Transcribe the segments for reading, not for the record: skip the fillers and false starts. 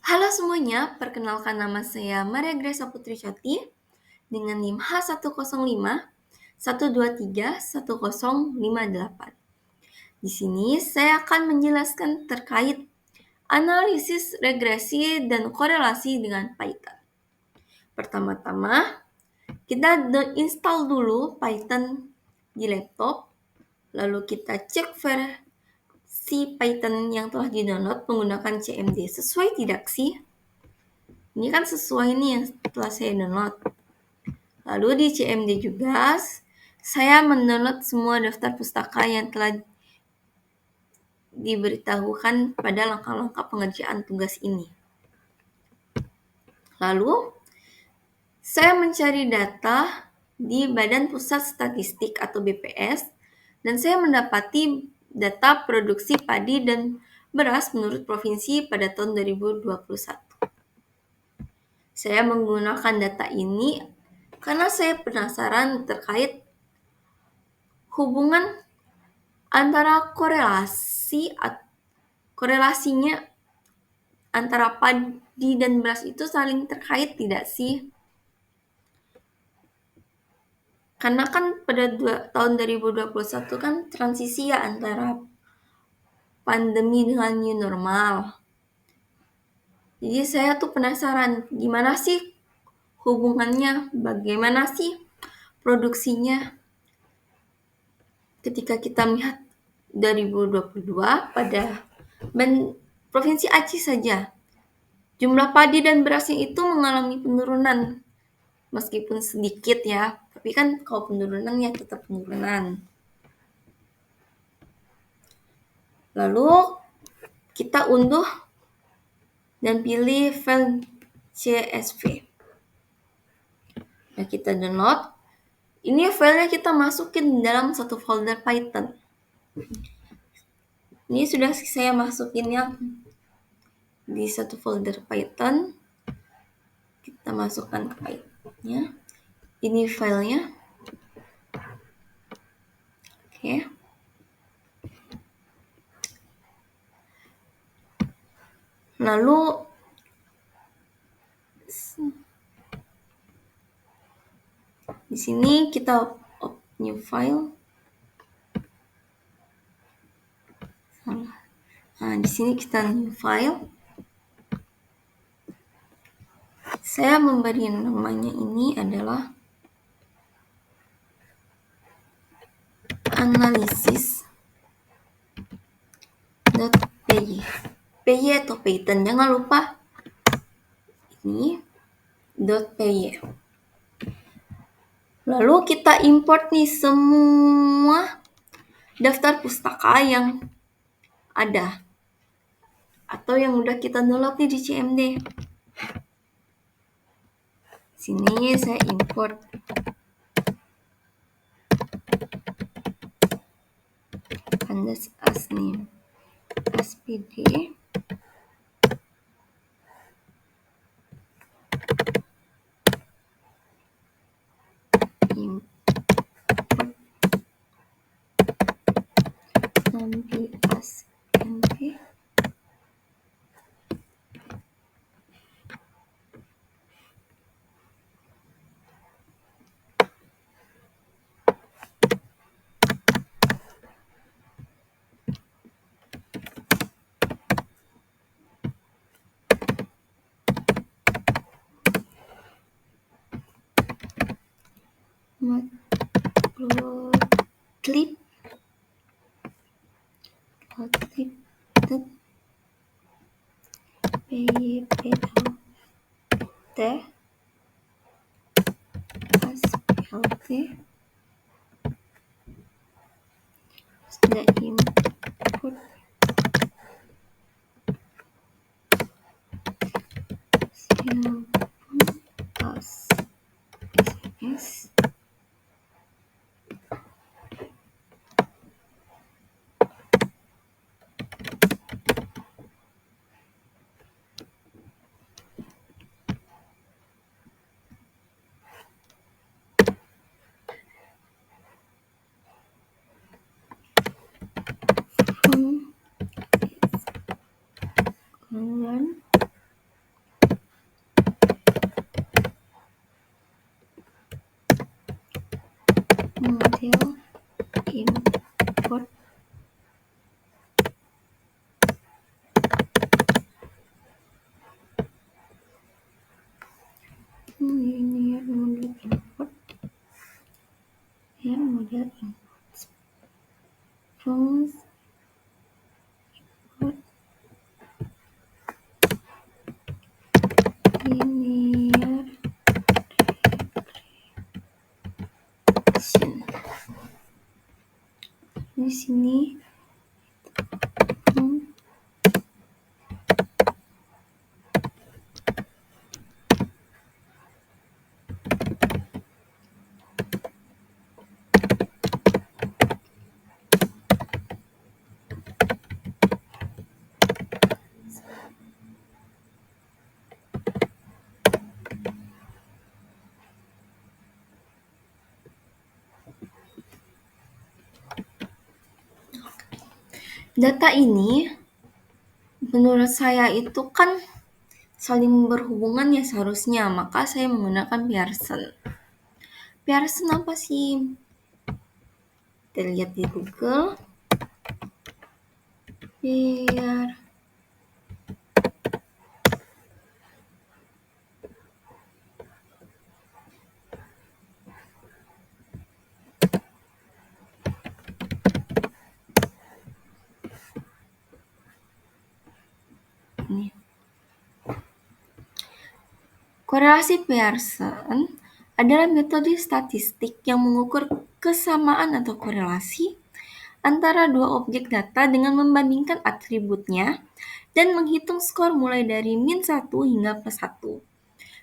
Halo semuanya, perkenalkan nama saya Maria Grace Putri Coti dengan NIM H105 123 1058. Di sini saya akan menjelaskan terkait analisis regresi dan korelasi dengan Python. Pertama-tama, kita install dulu Python di laptop, lalu kita cek versi Python yang telah di-download menggunakan CMD. Sesuai tidak sih? Ini kan sesuai nih yang setelah saya download. Lalu di CMD juga, saya mendownload semua daftar pustaka yang telah diberitahukan pada langkah-langkah pengerjaan tugas ini. Lalu, saya mencari data di Badan Pusat Statistik atau BPS, dan saya mendapati data produksi padi dan beras menurut provinsi pada tahun 2021. Saya menggunakan data ini karena saya penasaran terkait hubungan antara korelasinya antara padi dan beras itu saling terkait tidak sih? Karena kan pada tahun 2021 kan transisi ya antara pandemi dengan new normal. Jadi saya tuh penasaran gimana sih hubungannya, bagaimana sih produksinya ketika kita melihat 2022 pada Provinsi Aceh saja. Jumlah padi dan berasnya itu mengalami penurunan, meskipun sedikit ya, tapi kan kalau penurunan ya tetap penurunan. Lalu kita unduh dan pilih file CSV. Nah, kita download. Ini filenya kita masukin dalam satu folder Python. Ini sudah saya masukin yang di satu folder Python. Kita masukkan ke Python-nya. Ini filenya. Oke. Lalu di sini kita new file. Nah, di sini kita new file. Saya memberi namanya ini adalah analysis.py. py atau Python, jangan lupa ini .py. Lalu kita import nih semua daftar pustaka yang ada atau yang udah kita download nih di CMD. Sini saya import pandas asnim spd import nampi asmp matplotlib pyplt asplt sudah import SMS from Terus linear regression. Di sini data ini menurut saya itu kan saling berhubungan ya seharusnya, maka saya menggunakan Pearson. Pearson apa sih? Kita lihat di Google. Ini. Korelasi Pearson adalah metode statistik yang mengukur kesamaan atau korelasi antara dua objek data dengan membandingkan atributnya dan menghitung skor mulai dari -1 hingga +1.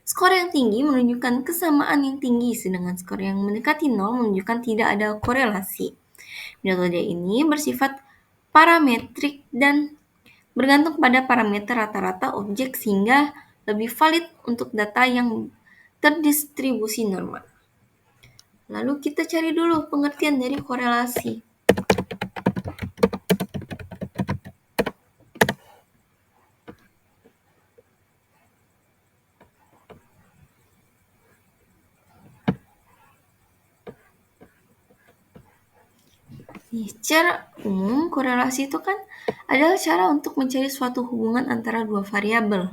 Skor yang tinggi menunjukkan kesamaan yang tinggi, sedangkan skor yang mendekati 0 menunjukkan tidak ada korelasi. Metode ini bersifat parametrik dan bergantung pada parameter rata-rata objek sehingga lebih valid untuk data yang terdistribusi normal. Lalu kita cari dulu pengertian dari korelasi. Secara umum, korelasi itu kan adalah cara untuk mencari suatu hubungan antara dua variabel.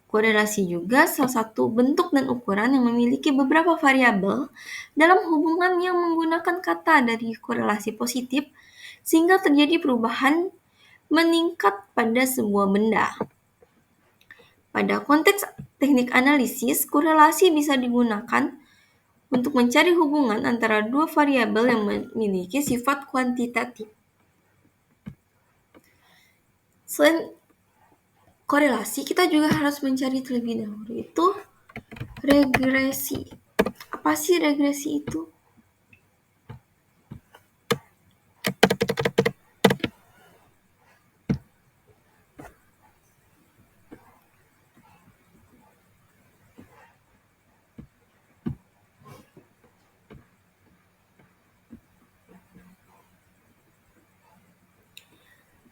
Korelasi juga salah satu bentuk dan ukuran yang memiliki beberapa variabel dalam hubungan yang menggunakan kata dari korelasi positif sehingga terjadi perubahan meningkat pada sebuah benda. Pada konteks teknik analisis, korelasi bisa digunakan untuk mencari hubungan antara dua variabel yang memiliki sifat kuantitatif. Selain korelasi, kita juga harus mencari terlebih dahulu itu regresi. Apa sih regresi itu?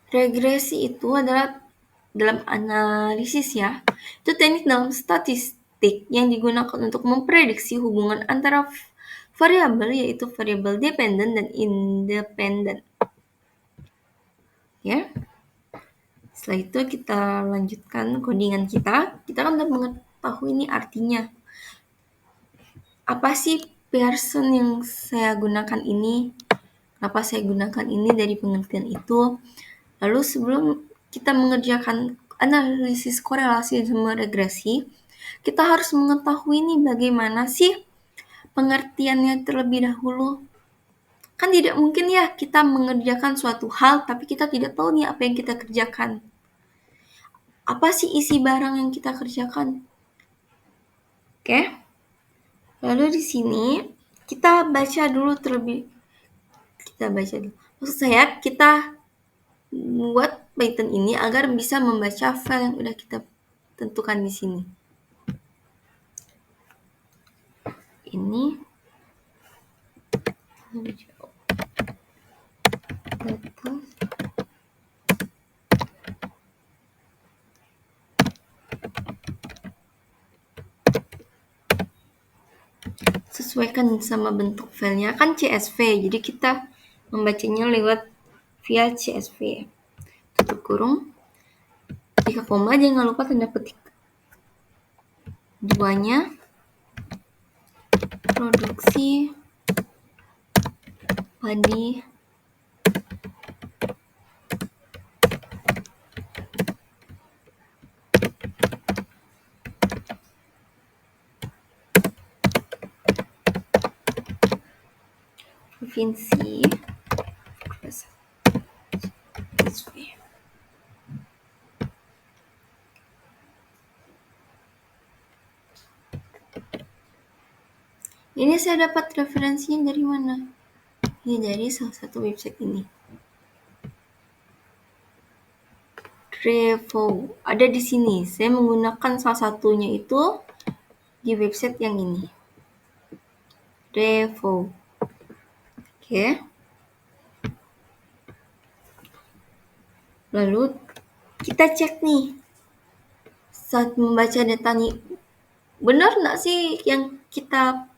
Regresi itu adalah dalam analisis ya, itu teknik dalam statistik yang digunakan untuk memprediksi hubungan antara variabel yaitu variabel dependent dan independent. Ya. Setelah itu kita lanjutkan codingan kita. Kita kan udah mengetahui ini artinya. Apa sih Pearson yang saya gunakan ini? Kenapa saya gunakan ini dari pengertian itu? Lalu sebelum kita mengerjakan analisis korelasi sama regresi, kita harus mengetahui nih bagaimana sih pengertiannya terlebih dahulu. Kan tidak mungkin ya kita mengerjakan suatu hal tapi kita tidak tahu nih apa yang kita kerjakan. Apa sih isi barang yang kita kerjakan? Oke. Lalu di sini kita baca dulu Maksud saya kita buat Python ini agar bisa membaca file yang udah kita tentukan di sini. Ini data sesuaikan sama bentuk filenya kan CSV, jadi kita membacanya lewat via CSV. Tutup kurung, jika koma jangan lupa tanda petik duanya, produksi padi, provinsi, ini saya dapat referensinya dari mana? Ini dari salah satu website ini. Revo ada di sini. Saya menggunakan salah satunya itu di website yang ini. Revo. Oke. Lalu kita cek nih. Saat membaca data nih, benar nggak sih yang kita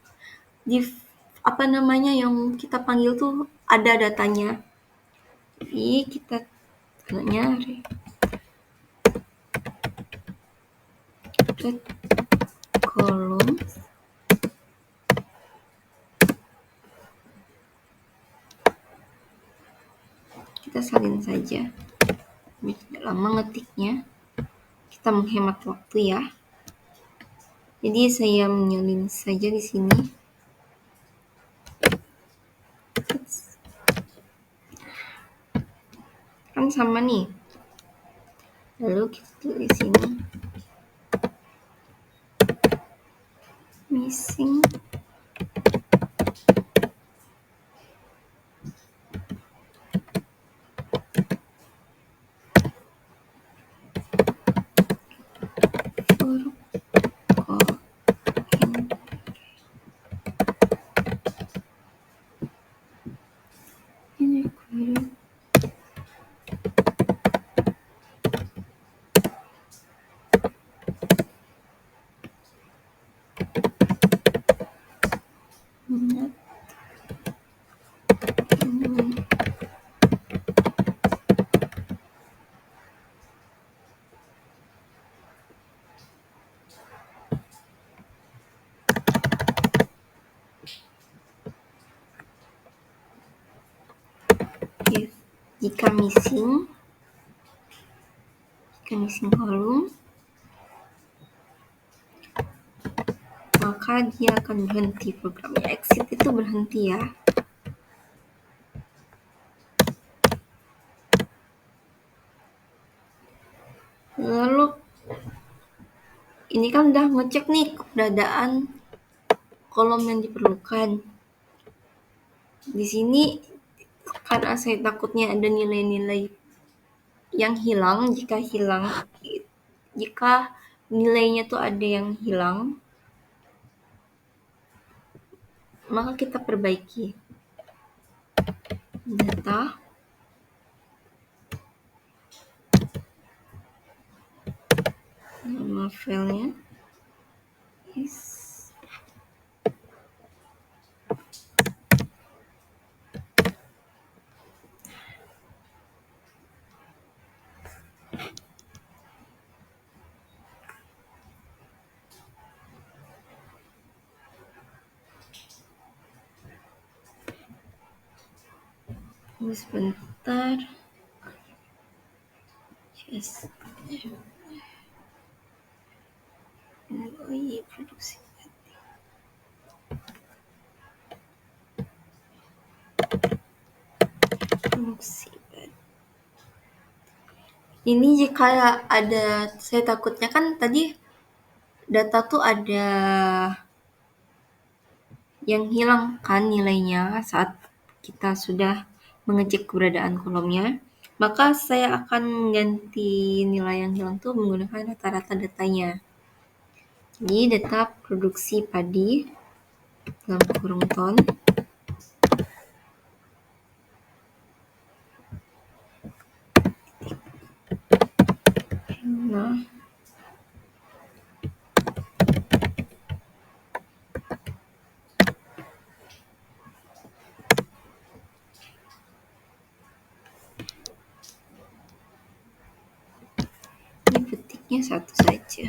yang kita panggil tuh ada datanya. Jadi kita nyari kolom kita salin saja. Tidak lama ngetiknya, kita menghemat waktu ya. Jadi saya menyalin saja di sini. Kan sama nih. Lalu kita tulis di sini missing jika missing kolom, maka dia akan berhenti programnya. Exit itu berhenti ya. Lalu ini kan udah ngecek nih keberadaan kolom yang diperlukan. Di sini karena saya takutnya ada nilai-nilai yang hilang. Jika nilainya tuh ada yang hilang, maka kita perbaiki data, nama filenya sebentar. Produksi. Ini jika ada, saya takutnya kan tadi data tuh ada yang hilang kan nilainya saat kita sudah mengecek keberadaan kolomnya. Maka saya akan mengganti nilai yang hilang tuh menggunakan rata-rata datanya. Jadi data produksi padi dalam kurung ton. Nah, ini petiknya satu saja.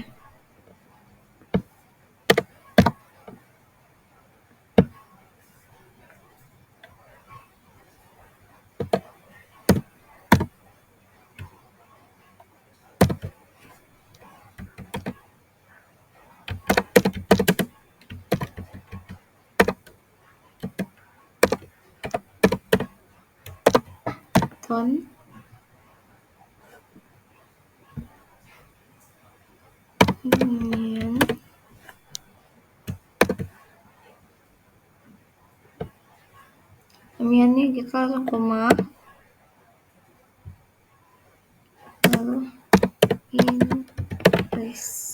ton. Kemudiannya kita langsung koma, lalu Inggris.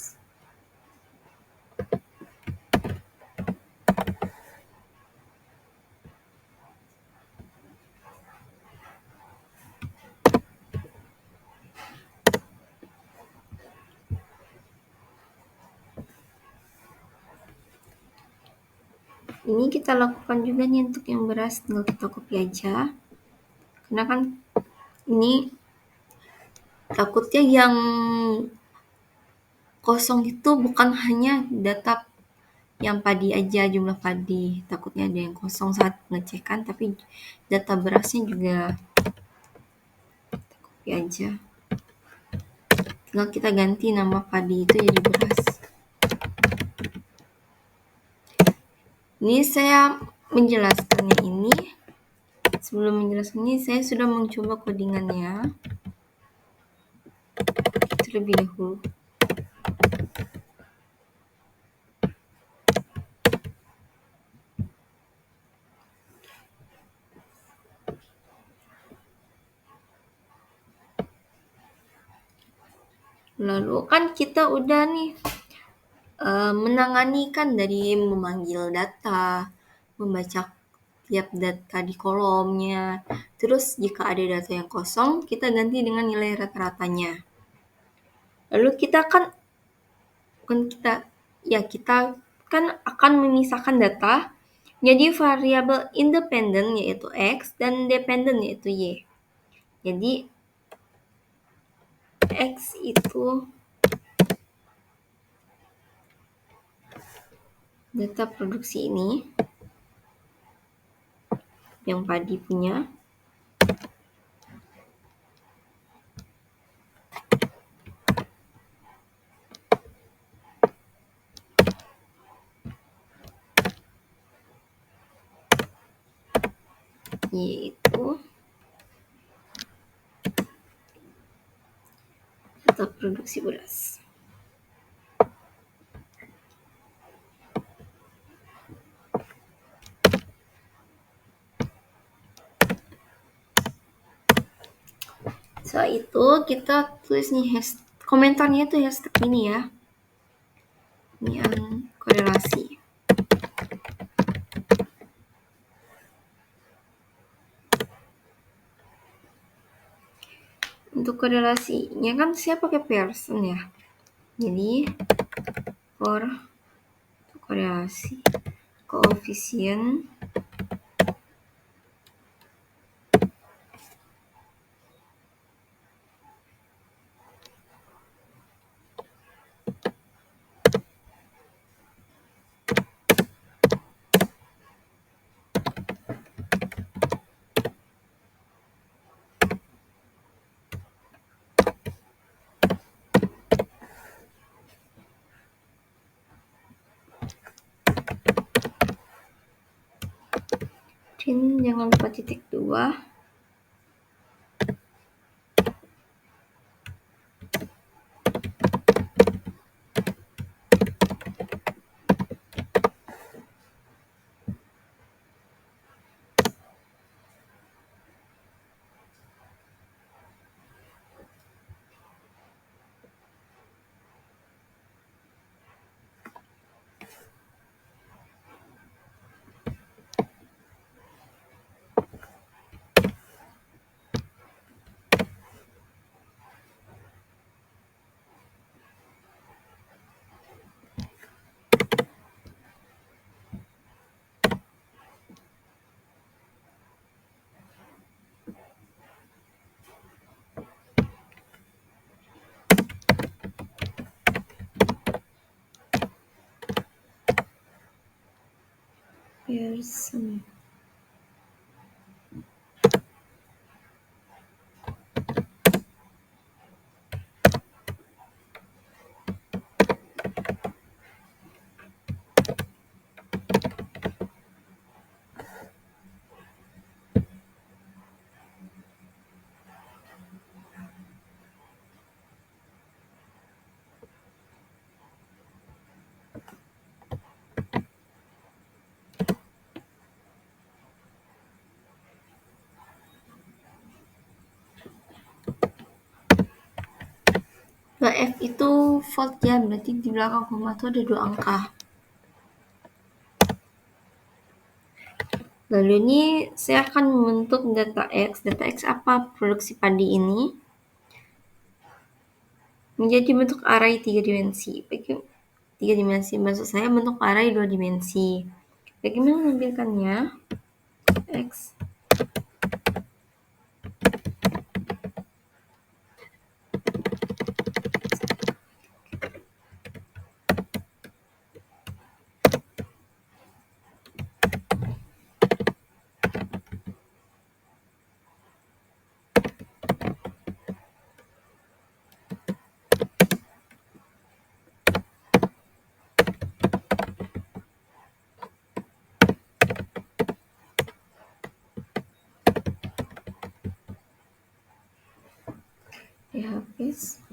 Ini kita lakukan juga nih untuk yang beras, tinggal kita copy aja. Karena kan ini takutnya yang kosong itu bukan hanya data yang padi aja, jumlah padi. Takutnya ada yang kosong saat pengecekan, tapi data berasnya juga copy aja. Tinggal kita ganti nama padi itu jadi beras. Ini saya menjelaskannya ini. Sebelum menjelaskan ini, saya sudah mencoba codingannya terlebih dahulu. Lalu kan kita udah nih menangani kan dari memanggil data, membaca tiap data di kolomnya. Terus jika ada data yang kosong, kita ganti dengan nilai rata-ratanya. Lalu kita kan akan memisahkan data jadi variabel independen yaitu X dan dependen yaitu Y. Jadi X itu data produksi ini yang padi punya. Yaitu data produksi beras. Setelah itu kita tulis nih komentarnya itu hashtag ini ya. Ini yang korelasi. Untuk korelasinya kan saya pakai Pearson ya. Jadi for korelasi koefisien jangan lupa titik 2. Pearson. F itu volt ya, berarti di belakang koma itu ada 2 angka. Lalu ini saya akan membentuk data X. Data X apa? Produksi padi ini menjadi bentuk array 3 dimensi. Tiga dimensi, maksud saya bentuk array 2 dimensi. Bagaimana menampilkannya? X ya habis.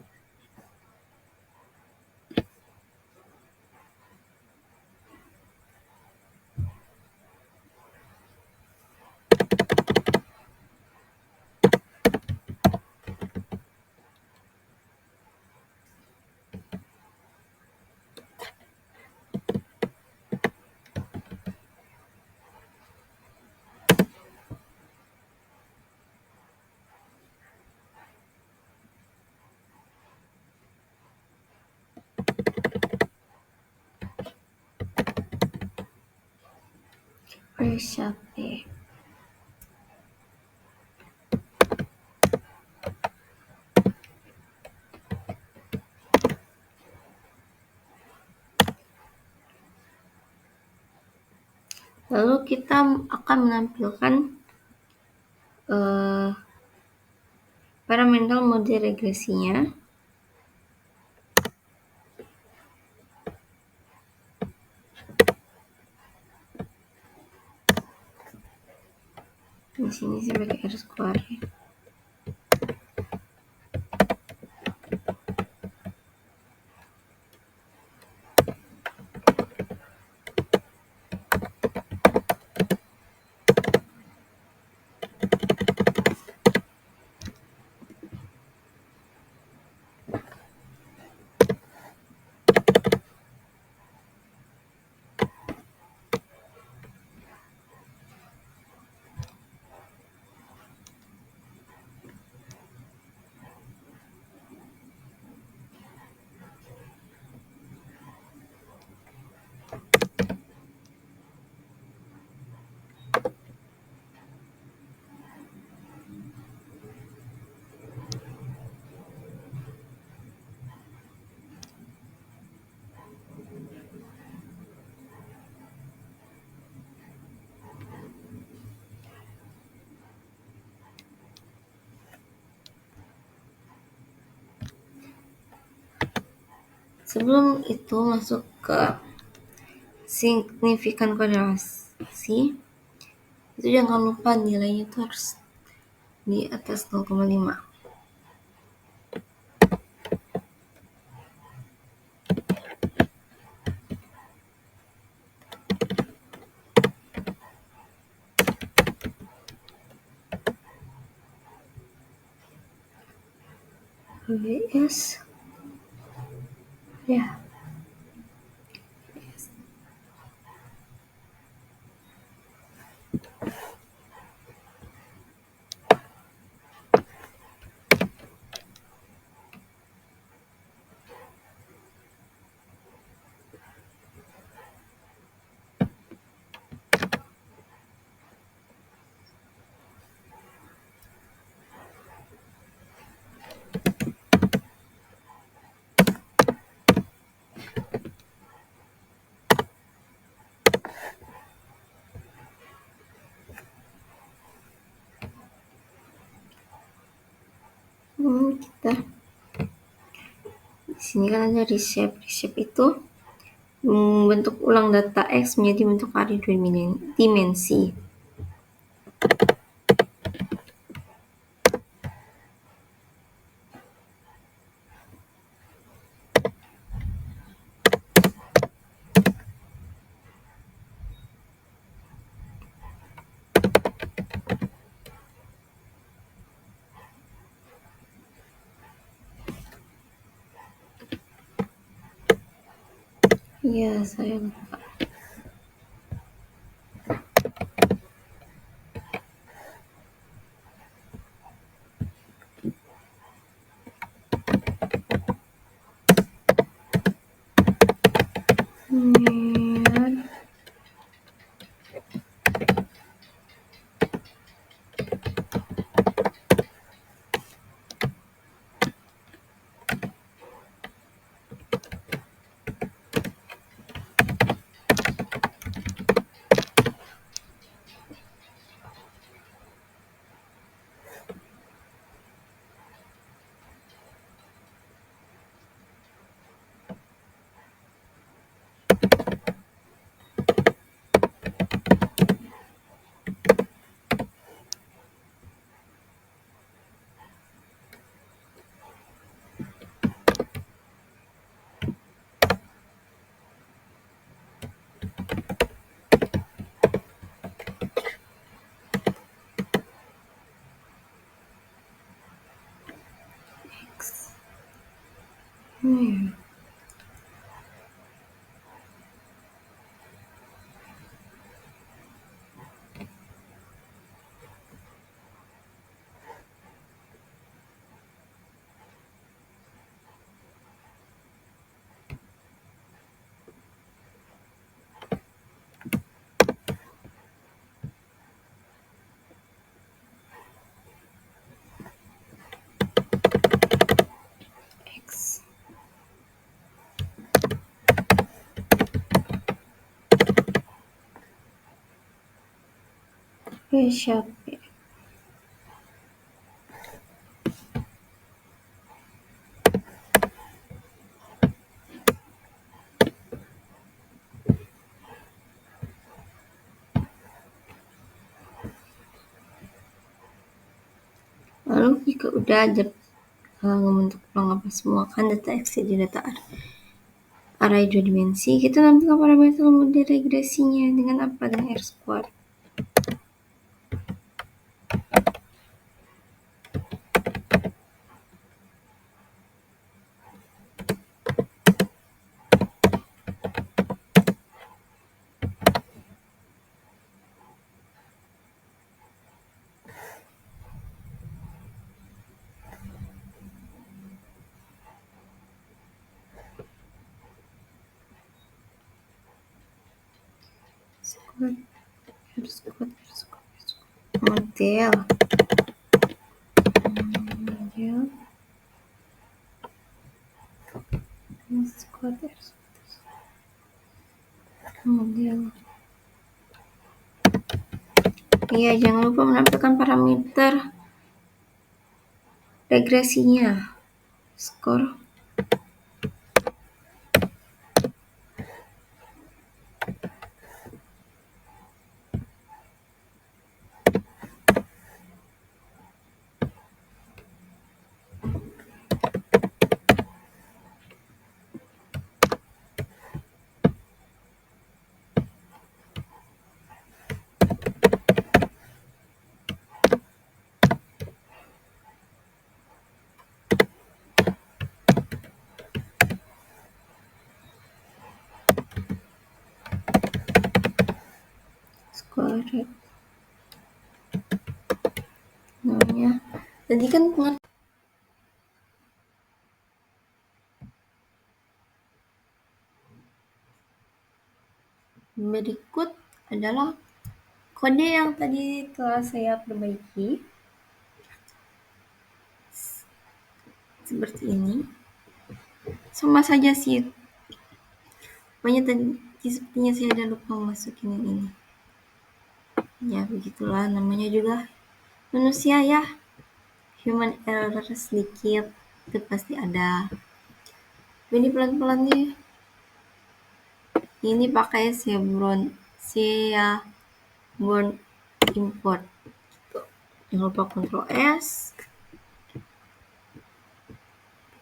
Reshape. Lalu kita akan menampilkan parameter mode regresinya. Di sini saya pakai R square. Sebelum itu masuk ke signifikan korelasi, itu jangan lupa nilainya itu harus di atas 0,5. VS ya. Kita di sini kan ada reshape. Reshape itu membentuk ulang data X menjadi bentuk array 2 dimensi. Iya, saya lupa. Kemudian X. X. Siapa? Lalu jika udah ada membentuk peluang apa semua kan data X jadi data array 2 dimensi, kita tampilkan parameter model regresinya dengan apa? Dengan R square. Square, R square, R square, R square. Model. Model. R square, R square. Model. Iya, jangan lupa menampilkan parameter regresinya. Skor. Square. Namanya. Tadi kan berikut adalah kode yang tadi telah saya perbaiki. Seperti ini. Sama saja sih. Pokoknya tadi sepertinya saya ada lupa masukin yang ini. Ya begitulah, namanya juga manusia ya. Human error sedikit, itu pasti ada. Ini pelan-pelan nih. Ini pakai Seaborn import. Tuh. Jangan lupa Ctrl S.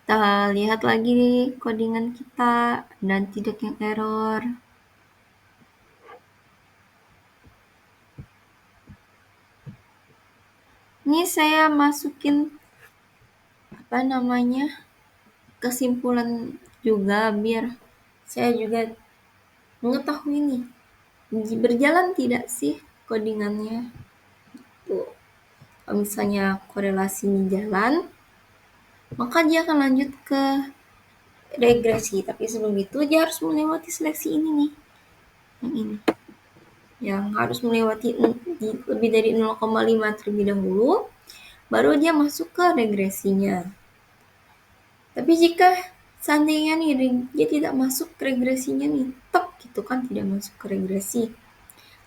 Kita lihat lagi codingan kita dan tidak yang error. Ini saya masukin kesimpulan juga biar saya juga mengetahui nih, berjalan tidak sih codingannya. Tuh, kalau misalnya korelasinya jalan, maka dia akan lanjut ke regresi. Tapi sebelum itu dia harus melewati seleksi ini nih, yang ini. Yang harus melewati lebih dari 0,5 terlebih dahulu, baru dia masuk ke regresinya. Tapi jika seandainya nih dia tidak masuk ke regresinya nih, tek gitu kan, tidak masuk ke regresi,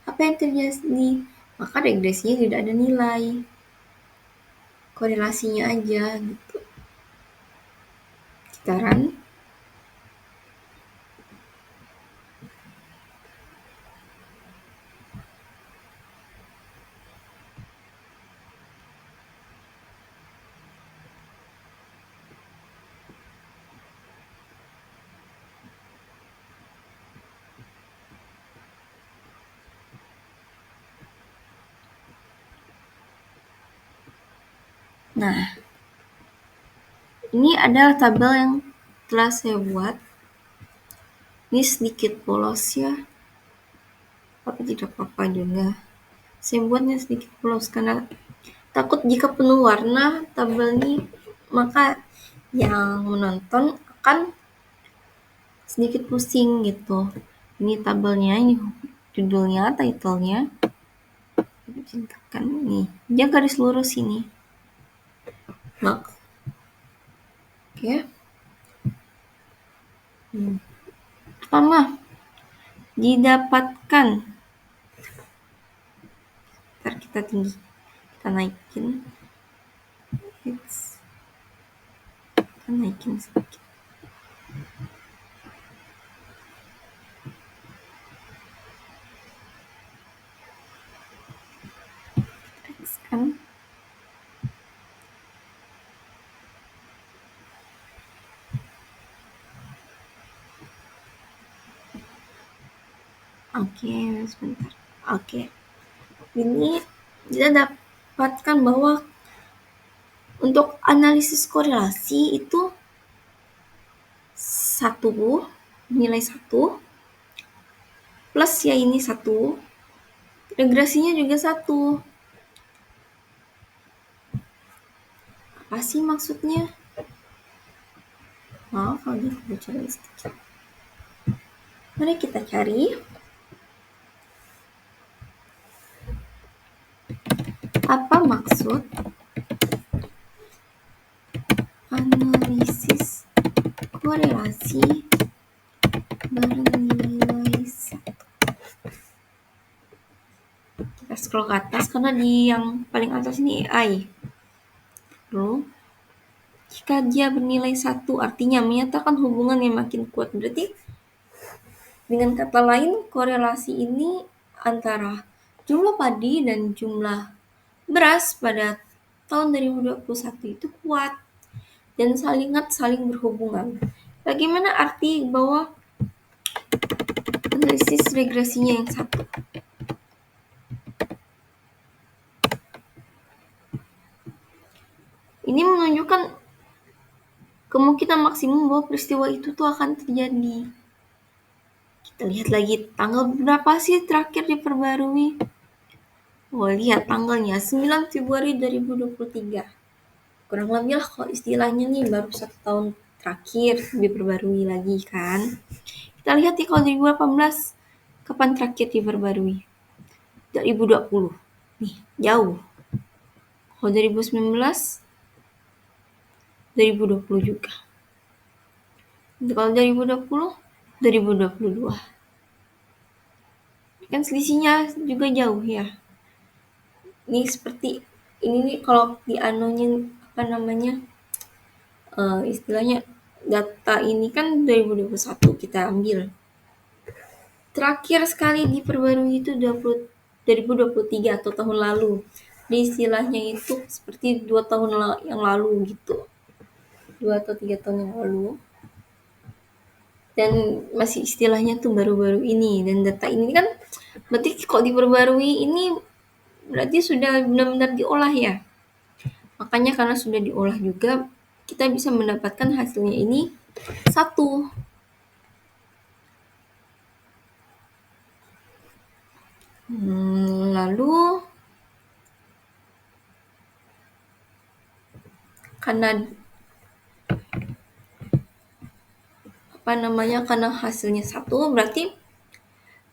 apa yang terjadi? Maka regresinya tidak ada nilai, korelasinya aja gitu. Sekarang nah, ini adalah tabel yang telah saya buat. Ini sedikit polos ya, tapi tidak apa-apa juga. Saya buatnya sedikit polos karena takut jika penuh warna tabel ini, maka yang menonton akan sedikit pusing gitu. Ini tabelnya, ini judulnya, titlenya. Kan nih, dia garis lurus ini. Oke. Pertama, didapatkan. Ntar kita tinggi, kita naikin. Kita naikin sedikit. Kan? Oke, sebentar. Oke. Ini kita dapatkan bahwa untuk analisis korelasi itu nilai 1 plus ya ini 1, regresinya juga 1. Apa sih maksudnya? Maaf, agak kebocoran sedikit. Mari kita cari. Apa maksud analisis korelasi bernilai 1? Kita scroll ke atas karena di yang paling atas ini AI. Lalu, jika dia bernilai 1 artinya menyatakan hubungan yang makin kuat. Berarti dengan kata lain, korelasi ini antara jumlah padi dan jumlah beras pada tahun 2021 itu kuat dan saling berhubungan. Bagaimana arti bahwa analisis regresinya yang 1? Ini menunjukkan kemungkinan maksimum bahwa peristiwa itu tuh akan terjadi. Kita lihat lagi tanggal berapa sih terakhir diperbarui. Oh, lihat tanggalnya 9 Februari 2023. Kurang lebih lah kalau istilahnya nih baru 1 tahun terakhir diperbarui lagi kan. Kita lihat nih kalau 2018 kapan terakhir diperbarui? 2020. Nih, jauh. Kalau 2019 2020 juga. Kalau 2020 2022. Kan selisihnya juga jauh ya. Ini seperti ini nih kalau di anunya apa namanya? Istilahnya data ini kan 2021 kita ambil. Terakhir sekali diperbarui itu 2023 atau tahun lalu. Jadi istilahnya itu seperti 2 tahun yang lalu gitu. 2 atau 3 tahun yang lalu. Dan masih istilahnya tuh baru-baru ini. Dan data ini kan berarti kok diperbarui ini berarti sudah benar-benar diolah ya. Makanya karena sudah diolah juga, kita bisa mendapatkan hasilnya ini 1. Lalu karena karena hasilnya satu, berarti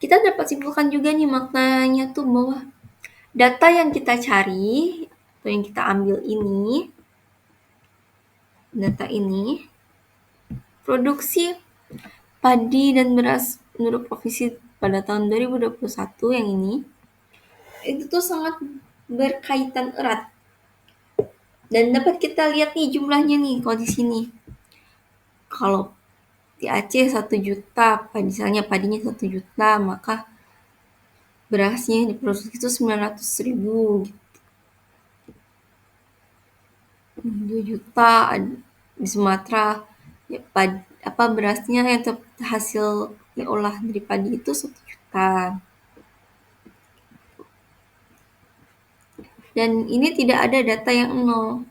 kita dapat simpulkan juga nih maknanya tuh bahwa data yang kita cari atau yang kita ambil ini, data ini, produksi padi dan beras menurut provinsi pada tahun 2021 yang ini, itu tuh sangat berkaitan erat. Dan dapat kita lihat nih jumlahnya nih kalau di sini. Kalau di Aceh 1 juta, misalnya padinya 1 juta, maka berasnya yang diproduksi itu 900.000 gitu. 2 juta di Sumatera ya, berasnya yang hasil diolah dari padi itu 1 juta. Dan ini tidak ada data yang nol.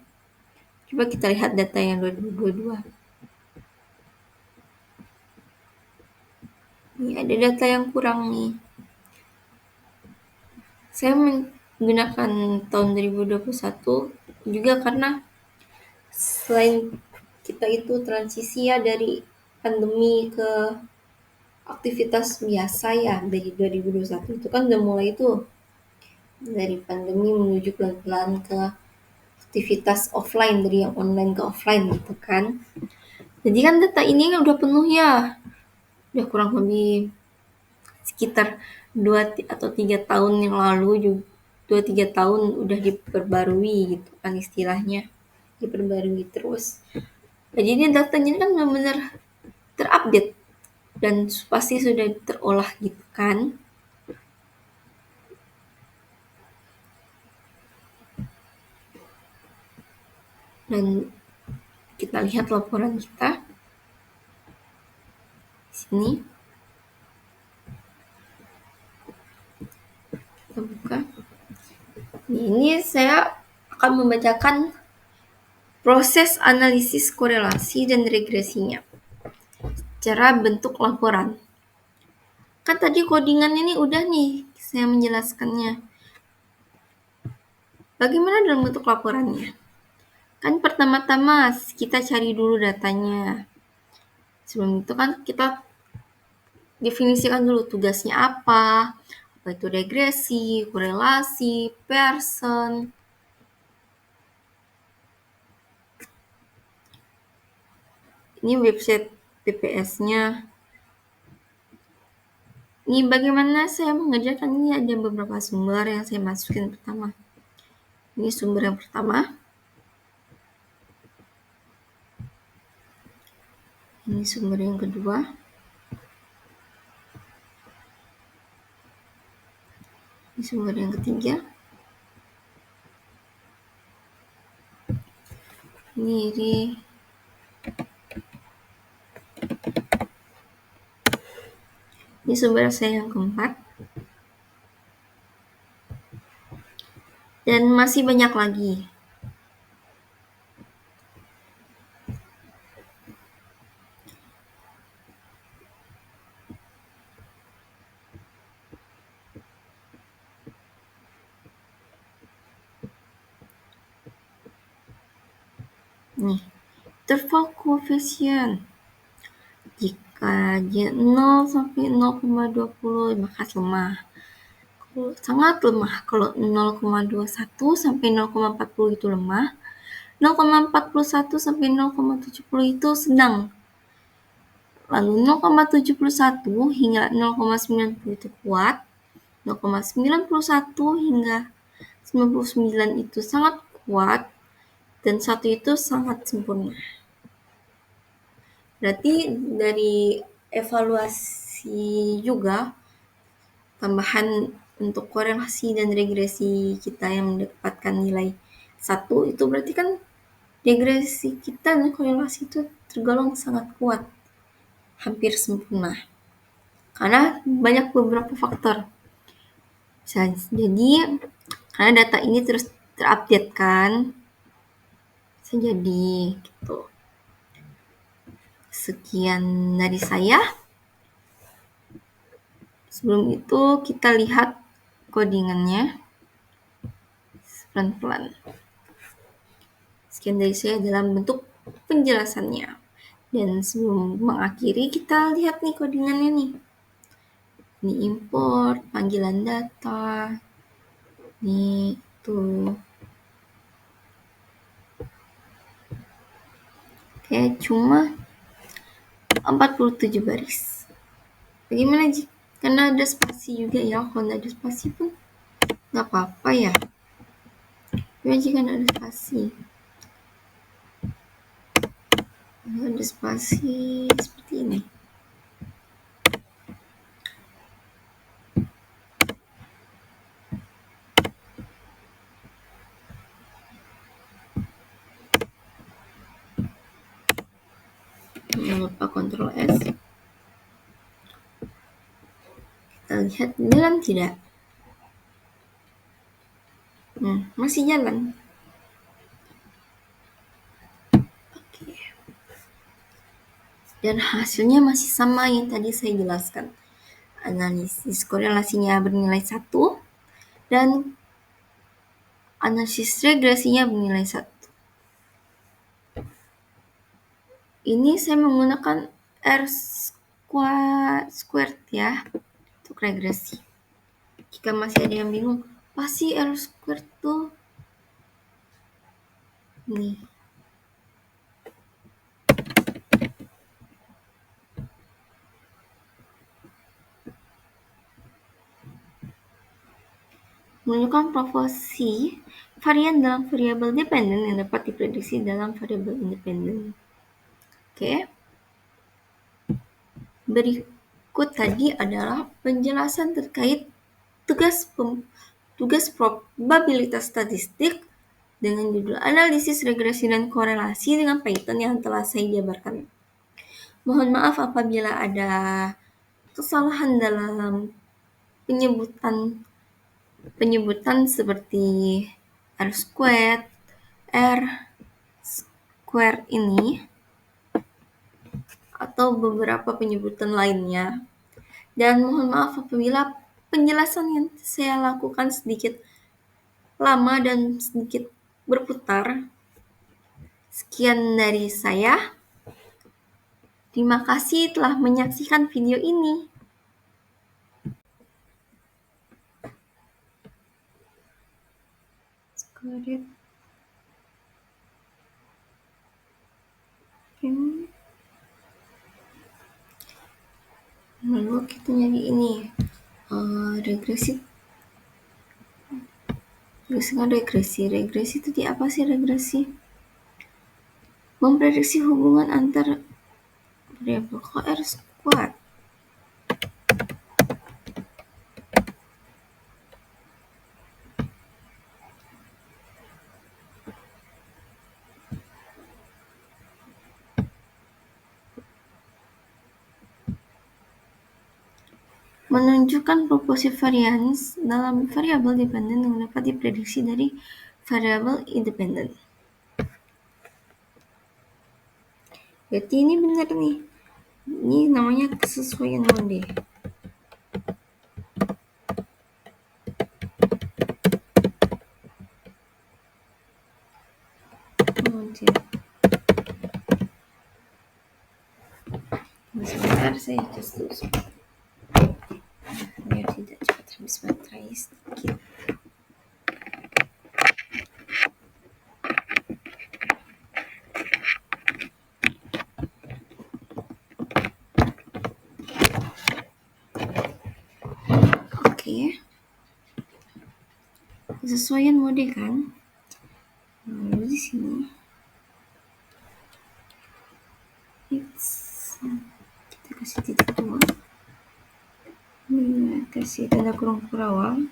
Coba kita lihat data yang 2022. Ini ada data yang kurang nih. Saya menggunakan tahun 2021 juga karena selain kita itu transisi ya dari pandemi ke aktivitas biasa ya, dari 2021 itu kan udah mulai tuh dari pandemi menuju pelan-pelan ke aktivitas offline, dari yang online ke offline gitu kan. Jadi kan data ini kan udah penuh ya, udah kurang lebih sekitar 2 atau 3 tahun yang lalu juga, 2-3 tahun udah diperbarui gitu kan istilahnya, diperbarui terus. Nah, jadi datanya kan benar-benar terupdate dan pasti sudah terolah gitu kan. Dan kita lihat laporan kita di sini. Kita buka. Ini saya akan membacakan proses analisis korelasi dan regresinya secara bentuk laporan. Kan tadi codingan ini udah nih saya menjelaskannya. Bagaimana dalam bentuk laporannya? Kan pertama-tama kita cari dulu datanya. Sebelum itu kan kita definisikan dulu tugasnya apa itu regresi, korelasi, Pearson. Ini website BPS-nya. Ini bagaimana saya mengerjakan ini, ada beberapa sumber yang saya masukin pertama. Ini sumber yang pertama. Ini sumber yang kedua. Ini sumber yang ketiga. Ini sumber saya yang keempat. Dan masih banyak lagi. Nih, interval koefisien. Jika 0 sampai 0,20 maka lemah. Sangat lemah. Kalau 0,21 sampai 0,40 itu lemah. 0,41 sampai 0,70 itu sedang. Lalu 0,71 hingga 0,90 itu kuat. 0,91 hingga 99 itu sangat kuat. Dan 1 itu sangat sempurna. Berarti dari evaluasi juga tambahan untuk korelasi dan regresi kita yang mendapatkan nilai 1 itu berarti kan regresi kita dan korelasi itu tergolong sangat kuat, hampir sempurna. Karena banyak beberapa faktor. Jadi karena data ini terus terupdate kan, jadi gitu. Sekian dari saya. Sebelum itu kita lihat codingannya pelan-pelan. Sekian dari saya dalam bentuk penjelasannya. Dan sebelum mengakhiri, kita lihat nih codingannya nih. Ini import, panggilan data, ini tuh. Oke, cuma 47 baris. Bagaimana sih? Karena ada spasi juga ya, kalau nggak ada spasi pun nggak apa-apa ya. Gimana jika ada spasi? Ada spasi seperti ini. Jangan lupa Ctrl S. Kita lihat jalan tidak? Masih jalan. Oke. Dan hasilnya masih sama yang tadi saya jelaskan. Analisis korelasinya bernilai 1 dan analisis regresinya bernilai 1. Ini saya menggunakan R squared ya untuk regresi. Jika masih ada yang bingung, apa sih R squared tuh? Nih. Menunjukkan proporsi varian dalam variabel dependen yang dapat diprediksi dalam variabel independen. Oke. Berikut tadi adalah penjelasan terkait tugas probabilitas statistik dengan judul analisis regresi dan korelasi dengan Python yang telah saya jabarkan. Mohon maaf apabila ada kesalahan dalam penyebutan seperti R square ini atau beberapa penyebutan lainnya. Dan mohon maaf apabila penjelasan yang saya lakukan sedikit lama dan sedikit berputar. Sekian dari saya. Terima kasih telah menyaksikan video ini. Lalu kita nyari ini regresi itu apa sih regresi? Memprediksi hubungan antar variabel R squared. Menunjukkan proporsi varians dalam variabel dependen yang dapat diprediksi dari variabel independen. Berarti ini benar nih. Ini namanya kesesuaian mode. Sebentar saya cas dulu biar tidak cepat habis baterai sedikit. Oke. Kesesuaian mode kan? Lalu di sini kita kasih titik 2. Kasih tanda kurung kurawal.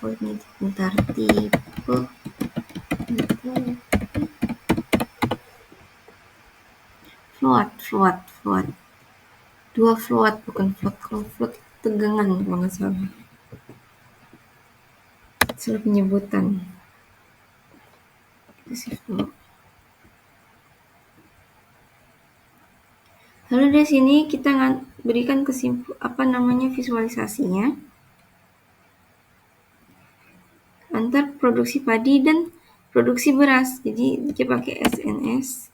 Voltnya bentar tipe float 2 float bukan float. Kalau float tegangan kalau nggak salah penyebutan. Lalu di sini kita berikan visualisasinya antar produksi padi dan produksi beras. Jadi dia pakai SNS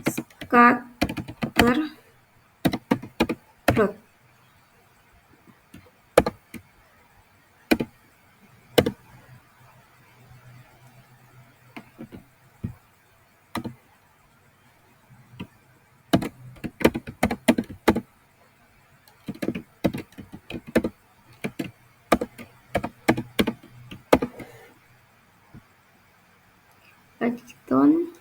scatter plot. Python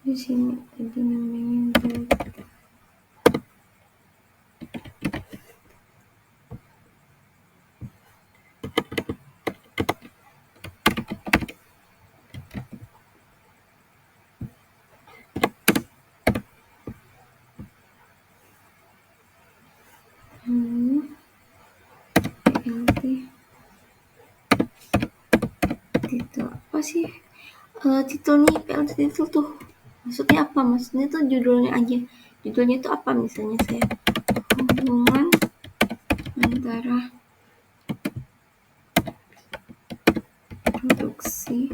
di sini tadi namanya titel apa sih? Titel nih PLT titel tuh maksudnya apa? Maksudnya tuh judulnya aja. Judulnya tuh apa? Misalnya saya hubungan antara produksi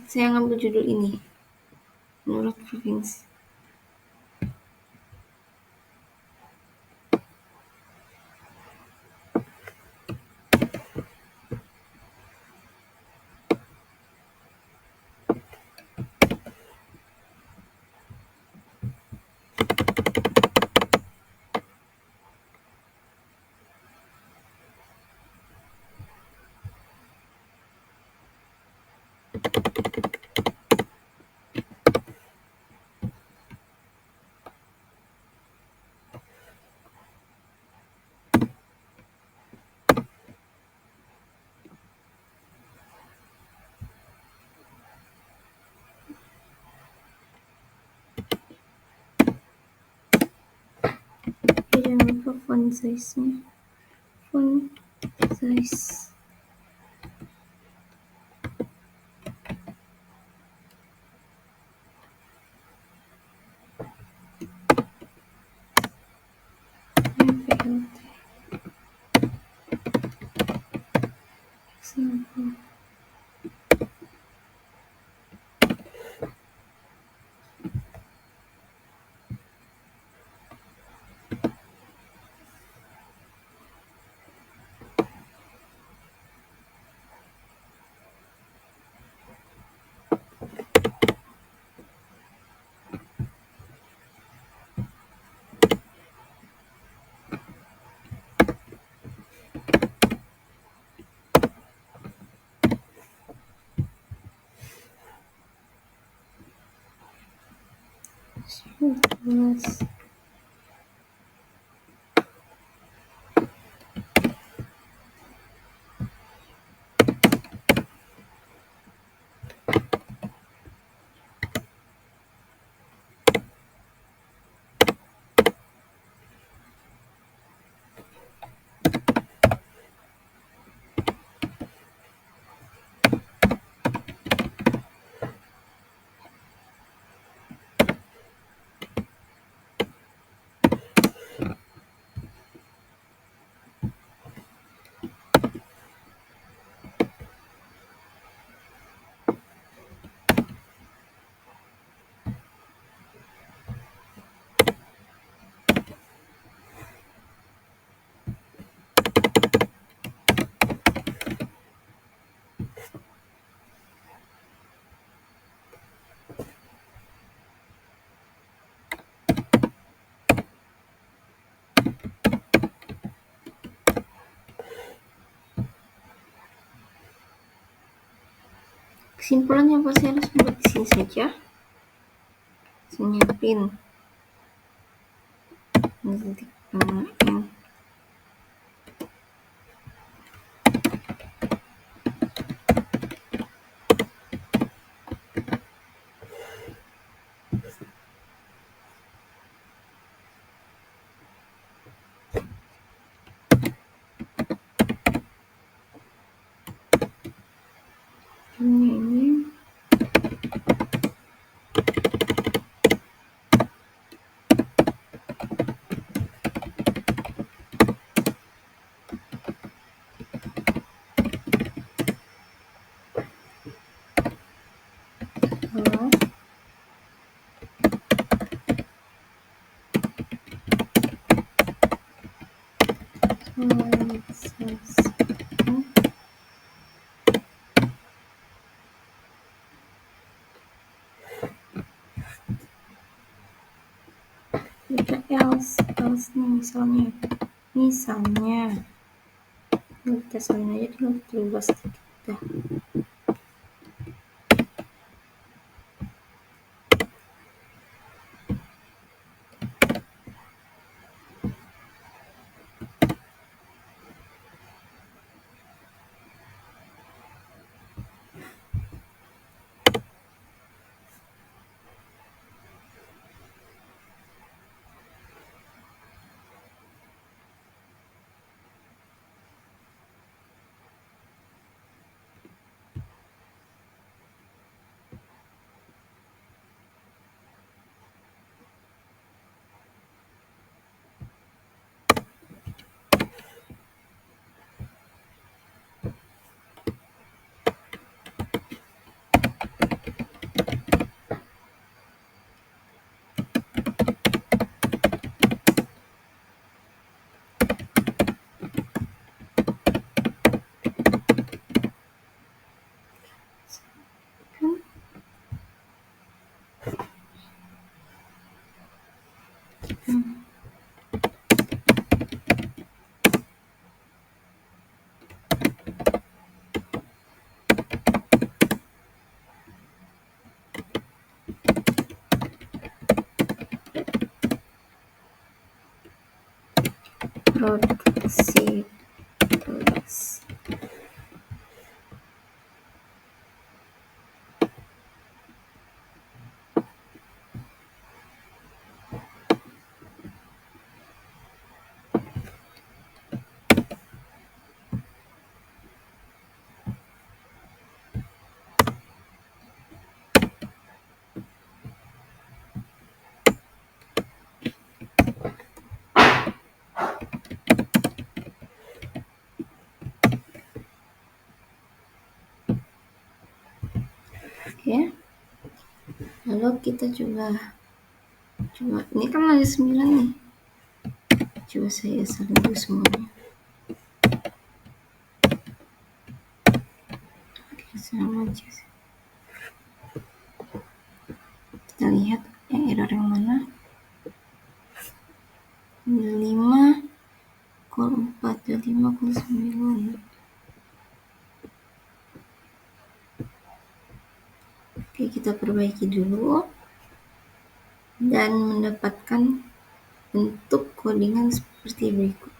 saya ngambil judul ini menurut provinsi. Jangan lupa font size-nya. Font size. Example. Kesimpulannya pasti harus membuat di sini saja. Saya nyiapin titik yang ini kalau jika else nih misalnya kita salin aja tinggal 17 kita. Produksi tulis. Oke, lalu kita coba ini kan ada 9 nih, coba saya salin dulu semuanya. Oke, sama aja sih. Kita lihat yang error yang mana. 5 kol 4 dan 5 kol 9. Oke, kita perbaiki dulu dan mendapatkan bentuk codingan seperti berikut.